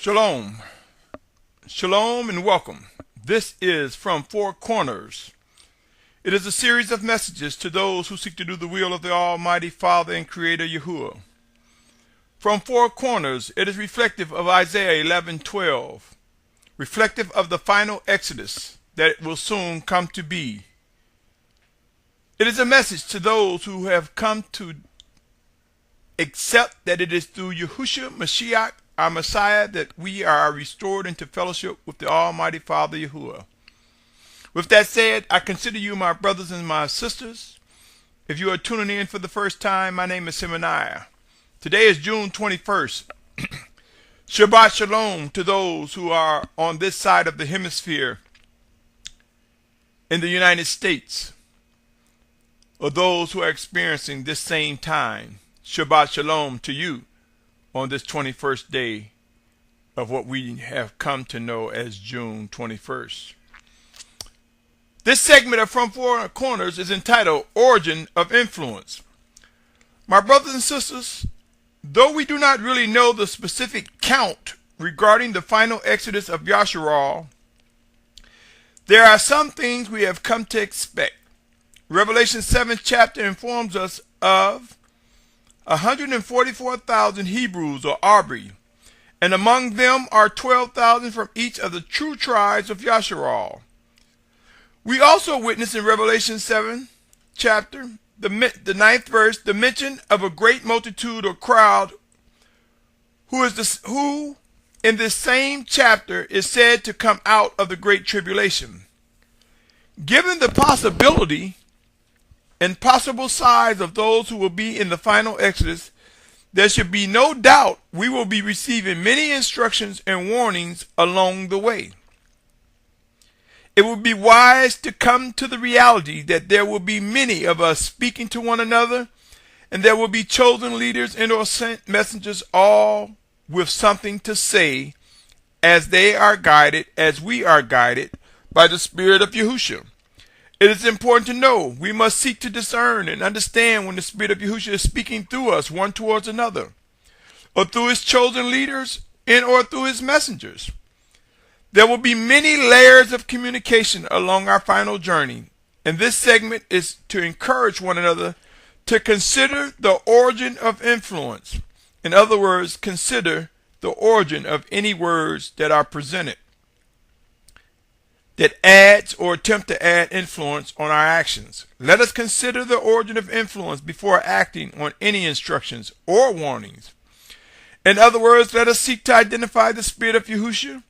Shalom. Shalom and welcome. This is From Four Corners. It is a series of messages to those who seek to do the will of the Almighty Father and Creator Yahuah. From Four Corners, it is reflective of Isaiah 11:12, reflective of the final exodus that will soon come to be. It is a message to those who have come to accept that it is through Yahusha Mashyach, our Messiah, that we are restored into fellowship with the Almighty Father Yahuah. With that said, I consider you my brothers and my sisters. If you are tuning in for the first time, my name is Symmanayah. Today is June 21st. Shabbat Shalom to those who are on this side of the hemisphere in the United States, or those who are experiencing this same time. Shabbat Shalom to you on this 21st day of what we have come to know as June 21st. This segment of From Four Corners is entitled Origin of Influence. My brothers and sisters, though we do not really know the specific count regarding the final exodus of Yahusha, there are some things we have come to expect. Revelation 7th chapter informs us of 144,000 Hebrews or Arbi, and among them are 12,000 from each of the true tribes of Yahusha. We also witness in Revelation 7 chapter, the 9th verse, the mention of a great multitude or crowd who in this same chapter is said to come out of the great tribulation. Given the possibility and possible size of those who will be in the final exodus, there should be no doubt we will be receiving many instructions and warnings along the way. It would be wise to come to the reality that there will be many of us speaking to one another, and there will be chosen leaders and or sent messengers, all with something to say, as they are guided, as we are guided by the Spirit of Yahusha. It is important to know we must seek to discern and understand when the Spirit of Yahusha is speaking through us one towards another, or through his chosen leaders and or through his messengers. There will be many layers of communication along our final journey, and this segment is to encourage one another to consider the origin of influence. In other words, consider the origin of any words that are presented that adds or attempt to add influence on our actions. Let us consider the origin of influence before acting on any instructions or warnings. In other words, let us seek to identify the Spirit of Yahusha,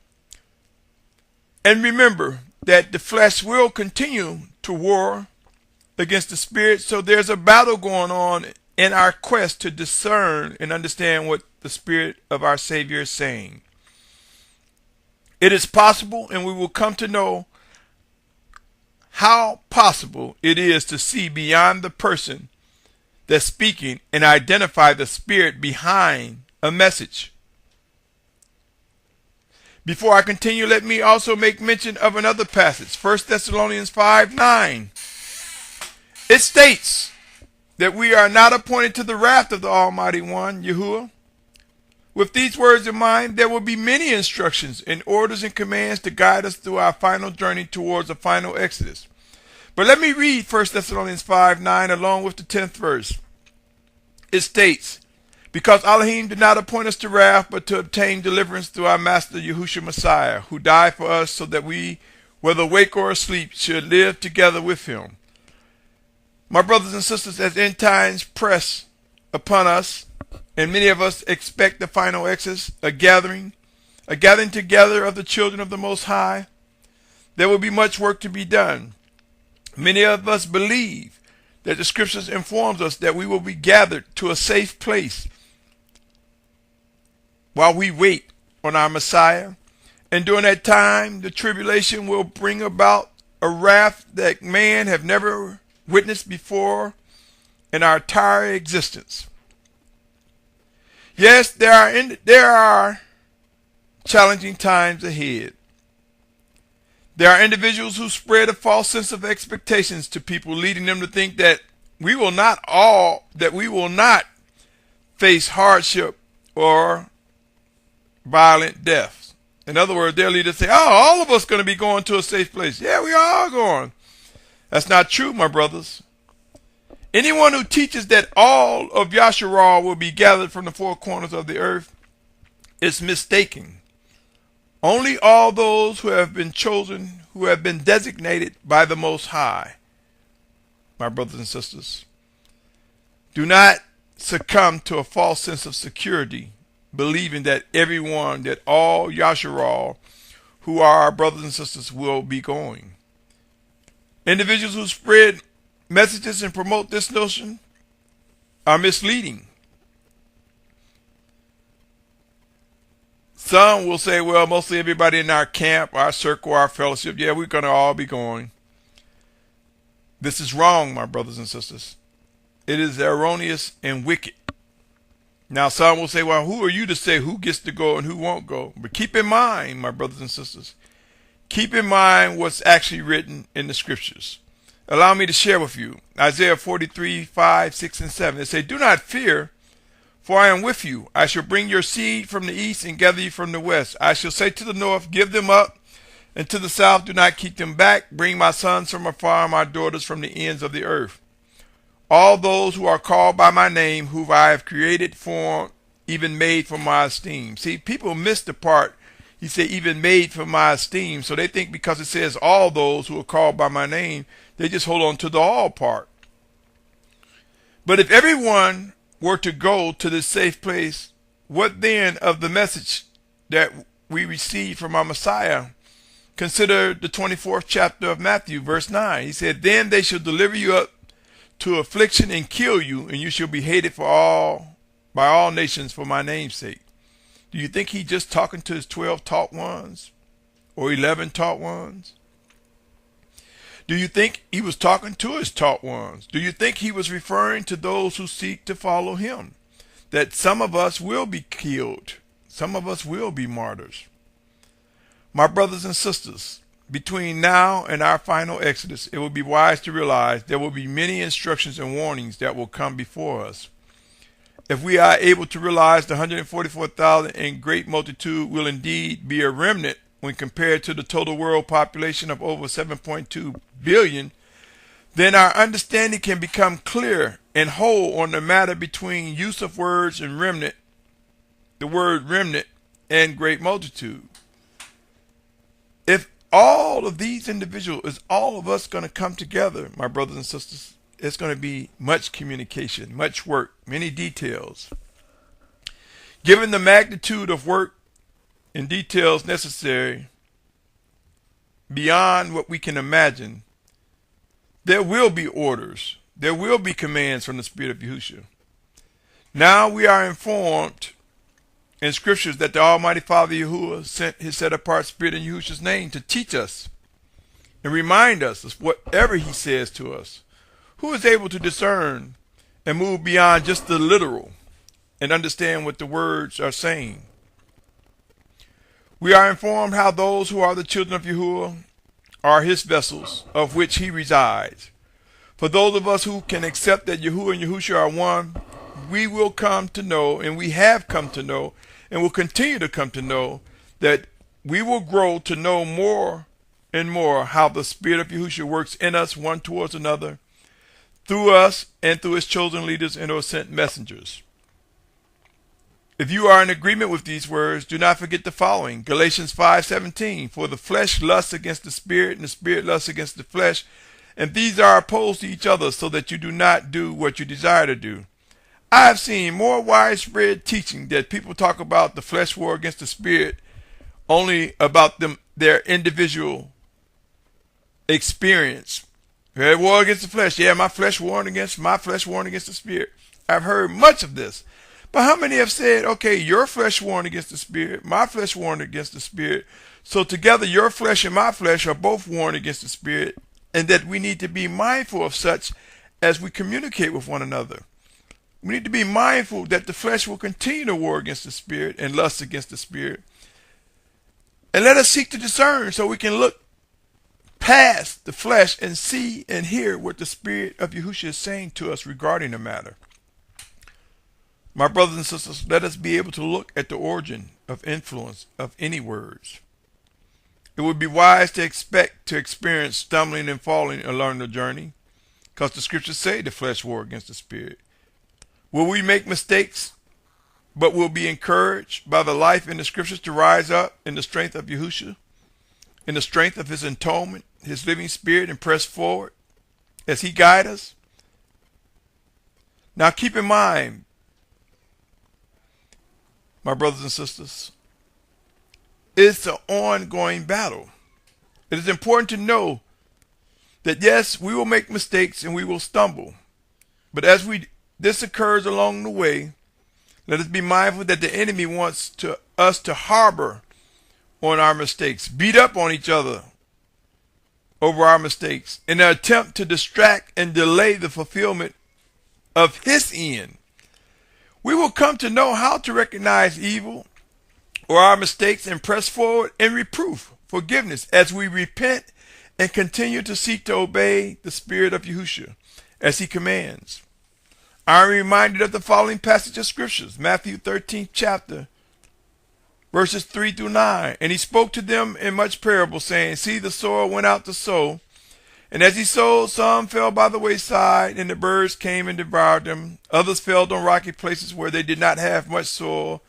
and remember that the flesh will continue to war against the Spirit, so there's a battle going on in our quest to discern and understand what the Spirit of our Savior is saying. It is possible, and we will come to know how possible it is to see beyond the person that's speaking and identify the spirit behind a message. Before I continue, let me also make mention of another passage, 1 Thessalonians 5:9. It states that we are not appointed to the wrath of the Almighty One, Yahuah. With these words in mind, there will be many instructions and orders and commands to guide us through our final journey towards the final exodus. But let me read 1 Thessalonians 5:9 along with the 10th verse. It states, because Elohim did not appoint us to wrath, but to obtain deliverance through our Master Yahusha Messiah, who died for us so that we, whether awake or asleep, should live together with him. My brothers and sisters, as end times press upon us, and many of us expect the final exodus, a gathering together of the children of the Most High, there will be much work to be done. Many of us believe that the scriptures informs us that we will be gathered to a safe place while we wait on our Messiah. And during that time, the tribulation will bring about a wrath that man have never witnessed before in our entire existence. Yes, there are challenging times ahead. There are individuals who spread a false sense of expectations to people, leading them to think that we will not face hardship or violent deaths. In other words, their leaders say, oh, all of us going to be going to a safe place. Yeah, we are all going. That's not true, my brothers. Anyone who teaches that all of Yahusha will be gathered from the four corners of the earth is mistaken. Only all those who have been chosen, who have been designated by the Most High, my brothers and sisters, do not succumb to a false sense of security, believing that everyone, that all Yahusha who are our brothers and sisters will be going. Individuals who spread messages and promote this notion are misleading. Some will say, well, mostly everybody in our camp, our circle, our fellowship, yeah, we're going to all be going. This is wrong, my brothers and sisters. It is erroneous and wicked. Now, some will say, well, who are you to say who gets to go and who won't go? But keep in mind, my brothers and sisters, keep in mind what's actually written in the scriptures. Allow me to share with you Isaiah 43, 5, 6, and 7. It says, do not fear, for I am with you. I shall bring your seed from the east and gather you from the west. I shall say to the north, give them up, and to the south, do not keep them back. Bring my sons from afar, my daughters from the ends of the earth. All those who are called by my name, whom I have created, formed, even made for my esteem. See, people miss the part. He said, even made for my esteem. So they think because it says all those who are called by my name, they just hold on to the all part. But if everyone were to go to this safe place, what then of the message that we received from our Messiah? Consider the 24th chapter of Matthew, verse 9. He said, then they shall deliver you up to affliction and kill you, and you shall be hated by all nations for my name's sake. Do you think he just talking to his 12 taught ones or 11 taught ones? Do you think he was talking to his taught ones? Do you think he was referring to those who seek to follow him? That some of us will be killed. Some of us will be martyrs. My brothers and sisters, between now and our final exodus, it will be wise to realize there will be many instructions and warnings that will come before us. If we are able to realize the 144,000 and great multitude will indeed be a remnant when compared to the total world population of over 7.2 billion, then our understanding can become clear and whole on the matter between use of words and remnant, the word remnant and great multitude. If all of these individuals, is all of us going to come together, my brothers and sisters, it's going to be much communication, much work, many details. Given the magnitude of work and details necessary beyond what we can imagine, there will be orders, there will be commands from the Spirit of Yahusha. Now we are informed in scriptures that the Almighty Father Yahuah sent his set-apart Spirit in Yahusha's name to teach us and remind us of whatever he says to us. Who is able to discern and move beyond just the literal and understand what the words are saying? We are informed how those who are the children of Yahuah are his vessels, of which he resides. For those of us who can accept that Yahuah and Yahusha are one, we will come to know, and we have come to know, and will continue to come to know, that we will grow to know more and more how the Spirit of Yahusha works in us, one towards another, through us and through his chosen leaders and or sent messengers. If you are in agreement with these words, do not forget the following. Galatians 5:17, for the flesh lusts against the spirit, and the spirit lusts against the flesh, and these are opposed to each other, so that you do not do what you desire to do. I have seen more widespread teaching that people talk about the flesh war against the spirit only about their individual experience. War against the flesh. Yeah, my flesh warring against the spirit. I've heard much of this. But how many have said, okay, your flesh warring against the spirit, my flesh warring against the spirit, so together your flesh and my flesh are both warring against the spirit, and that we need to be mindful of such as we communicate with one another. We need to be mindful that the flesh will continue to war against the spirit and lust against the spirit. And let us seek to discern so we can look past the flesh and see and hear what the Spirit of Yahusha is saying to us regarding the matter. My brothers and sisters, let us be able to look at the origin of influence of any words. It would be wise to expect to experience stumbling and falling along the journey, because the scriptures say the flesh war against the spirit. Will we make mistakes, but will be encouraged by the life in the scriptures to rise up in the strength of Yahusha, in the strength of his atonement, his living spirit, and press forward as he guides us? Now keep in mind, my brothers and sisters, it's an ongoing battle. It is important to know that yes, we will make mistakes and we will stumble. But this occurs along the way, let us be mindful that the enemy wants us to harbor on our mistakes, beat up on each other over our mistakes, in an attempt to distract and delay the fulfillment of his end. We will come to know how to recognize evil or our mistakes and press forward in reproof, forgiveness, as we repent and continue to seek to obey the Spirit of Yahusha as he commands. I am reminded of the following passage of scriptures, Matthew 13th chapter, verses 3 through 9. And he spoke to them in much parable, saying, See, the sower went out to sow, and as he sowed, some fell by the wayside, and the birds came and devoured them. Others fell on rocky places where they did not have much soil,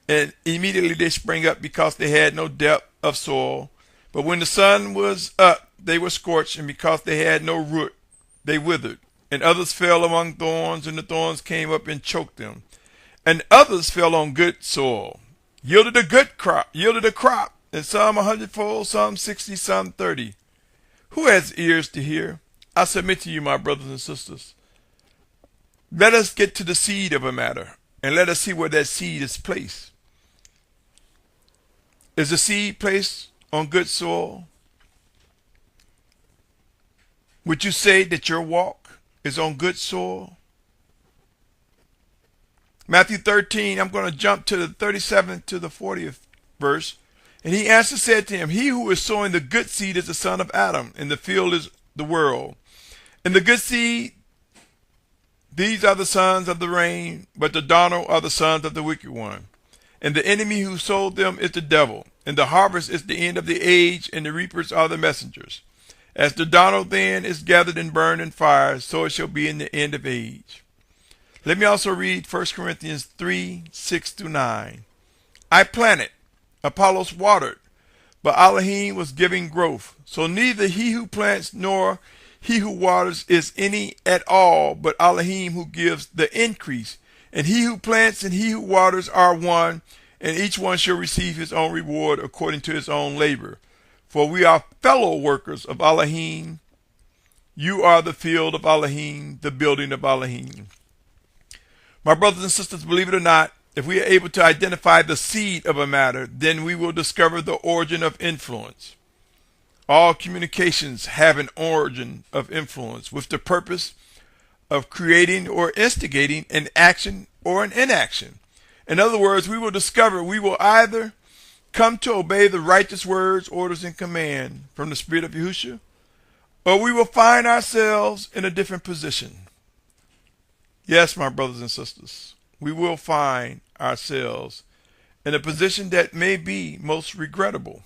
and immediately they sprang up because they had no depth of soil. But when the sun was up, they were scorched, and because they had no root, they withered. And others fell among thorns, and the thorns came up and choked them. And others fell on good soil, yielded a crop, and some 100-fold, some 60, some 30. Who has ears to hear? I submit to you, my brothers and sisters. Let us get to the seed of a matter, and let us see where that seed is placed. Is the seed placed on good soil? Would you say that your walk is on good soil? Matthew 13, I'm going to jump to the 37th to the 40th verse. And he answered, said to him, He who is sowing the good seed is the son of Adam, and the field is the world. And the good seed, these are the sons of the rain, but the darnel are the sons of the wicked one. And the enemy who sowed them is the devil. And the harvest is the end of the age, and the reapers are the messengers. As the darnel then is gathered and burned in fire, so it shall be in the end of age. Let me also read 1 Corinthians 3, 6 through 9. I planted, Apollos watered, but Elohim was giving growth. So neither he who plants nor he who waters is any at all, but Elohim who gives the increase. And he who plants and he who waters are one, and each one shall receive his own reward according to his own labor. For we are fellow workers of Elohim. You are the field of Elohim, the building of Elohim. My brothers and sisters, believe it or not, if we are able to identify the seed of a matter, then we will discover the origin of influence. All communications have an origin of influence with the purpose of creating or instigating an action or an inaction. In other words, we will either come to obey the righteous words, orders, and command from the Spirit of Yahusha, or we will find ourselves in a different position. Yes, my brothers and sisters, we will find ourselves in a position that may be most regrettable.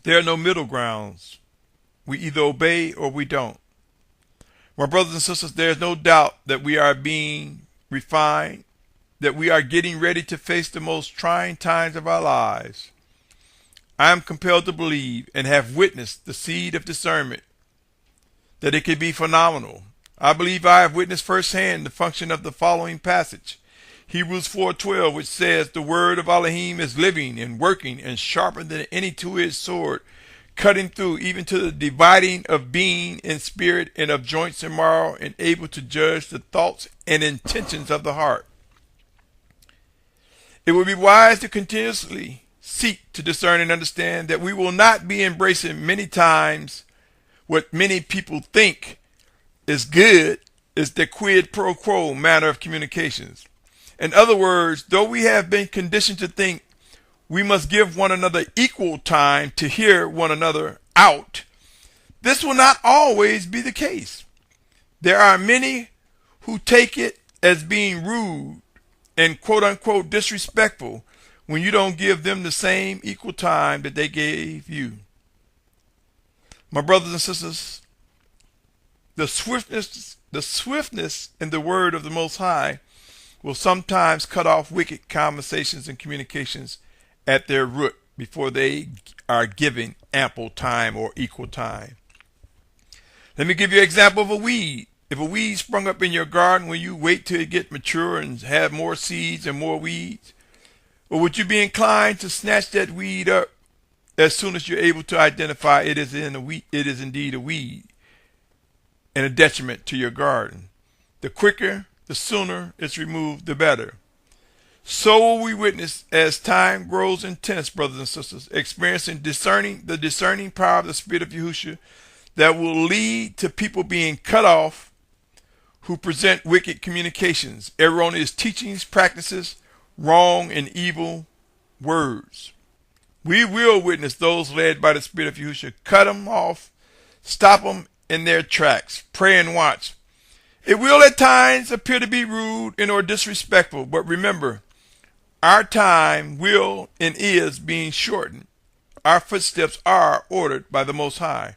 There are no middle grounds. We either obey or we don't. My brothers and sisters, there is no doubt that we are being refined, that we are getting ready to face the most trying times of our lives. I am compelled to believe and have witnessed the seed of discernment, that it can be phenomenal. I believe I have witnessed firsthand the function of the following passage, Hebrews 4:12, which says, The word of Elohim is living and working and sharper than any two-edged sword, cutting through even to the dividing of being and spirit and of joints and marrow, and able to judge the thoughts and intentions of the heart. It would be wise to continuously seek to discern and understand that we will not be embracing many times what many people think is good is the quid pro quo manner of communications. In other words, though we have been conditioned to think we must give one another equal time to hear one another out, this will not always be the case. There are many who take it as being rude and quote-unquote disrespectful when you don't give them the same equal time that they gave you. My brothers and sisters, the swiftness in the word of the Most High will sometimes cut off wicked conversations and communications at their root before they are given ample time or equal time. Let me give you an example of a weed. If a weed sprung up in your garden, will you wait till it get mature and have more seeds and more weeds? Or would you be inclined to snatch that weed up as soon as you're able to identify it is indeed a weed and a detriment to your garden? The quicker, the sooner it's removed, the better. So will we witness as time grows intense, brothers and sisters, experiencing the discerning power of the Spirit of Yahusha that will lead to people being cut off who present wicked communications, erroneous teachings, practices, wrong and evil words. We will witness those led by the Spirit of Yahusha cut them off, stop them in their tracks, pray and watch. It will at times appear to be rude and or disrespectful, but remember, our time will and is being shortened. Our footsteps are ordered by the Most High.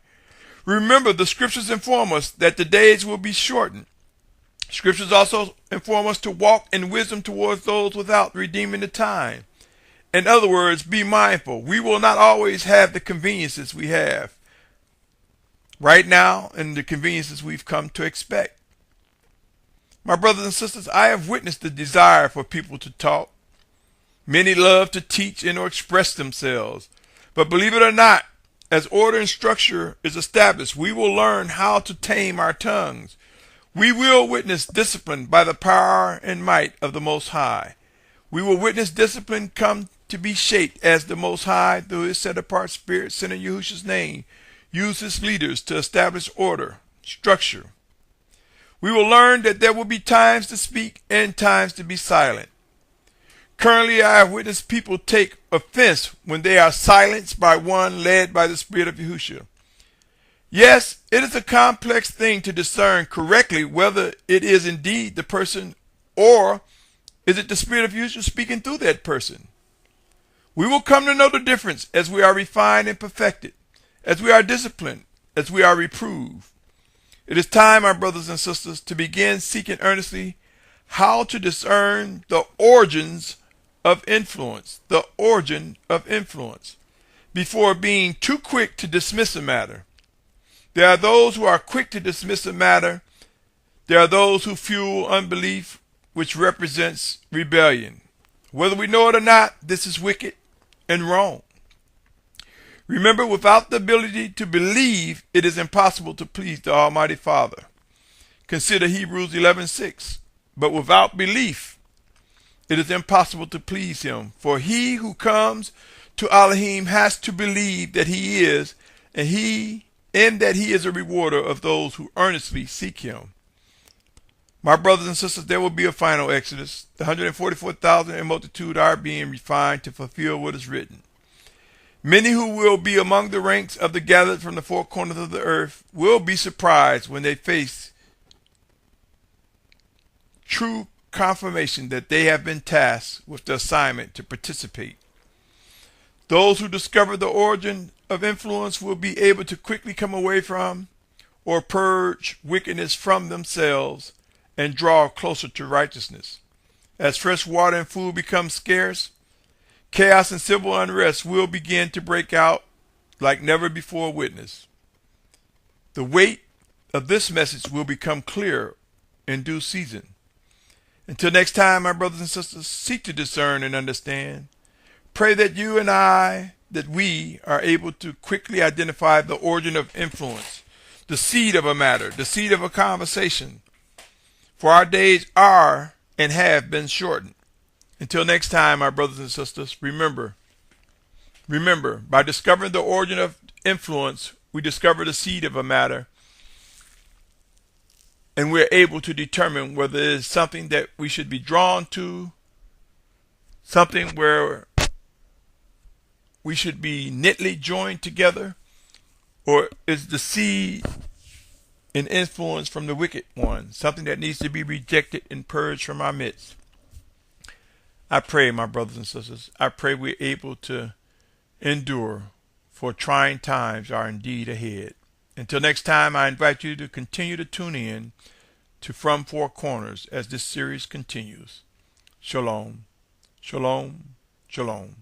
Remember, the scriptures inform us that the days will be shortened. Scriptures also inform us to walk in wisdom towards those without redeeming the time. In other words, be mindful. We will not always have the conveniences we have right now and the conveniences we've come to expect. My brothers and sisters, I have witnessed the desire for people to talk. Many love to teach and or express themselves. But believe it or not, as order and structure is established, we will learn how to tame our tongues. We will witness discipline by the power and might of the Most High. We will witness discipline come to be shaped as the Most High, through his set-apart Spirit sent in Yahusha's name, uses leaders to establish order, structure. We will learn that there will be times to speak and times to be silent. Currently, I have witnessed people take offense when they are silenced by one led by the Spirit of Yahusha. Yes, it is a complex thing to discern correctly whether it is indeed the person or is it the Spirit of Yahusha speaking through that person. We will come to know the difference as we are refined and perfected, as we are disciplined, as we are reproved. It is time, my brothers and sisters, to begin seeking earnestly how to discern the origin of influence, before being too quick to dismiss a matter. There are those who are quick to dismiss a matter. There are those who fuel unbelief, which represents rebellion. Whether we know it or not, this is wicked and wrong. Remember, without the ability to believe, it is impossible to please the Almighty Father. Consider Hebrews 11:6. But without belief, it is impossible to please him. For he who comes to Elohim has to believe that he is, and that he is a rewarder of those who earnestly seek him. My brothers and sisters, there will be a final exodus. The 144,000 in multitude are being refined to fulfill what is written. Many who will be among the ranks of the gathered from the four corners of the earth will be surprised when they face true confirmation that they have been tasked with the assignment to participate. Those who discover the origin of influence will be able to quickly come away from or purge wickedness from themselves and draw closer to righteousness. As fresh water and food become scarce, chaos and civil unrest will begin to break out like never before witnessed. The weight of this message will become clear in due season. Until next time, my brothers and sisters, seek to discern and understand. Pray that you and I, that we are able to quickly identify the origin of influence, the seed of a matter, the seed of a conversation. For our days are and have been shortened. Until next time, my brothers and sisters, remember, by discovering the origin of influence, we discover the seed of a matter, and we're able to determine whether it is something that we should be drawn to, something where we should be knitly joined together, or is the seed an influence from the wicked one, something that needs to be rejected and purged from our midst. I pray, my brothers and sisters, I pray we're able to endure, for trying times are indeed ahead. Until next time, I invite you to continue to tune in to From Four Corners as this series continues. Shalom, shalom, shalom.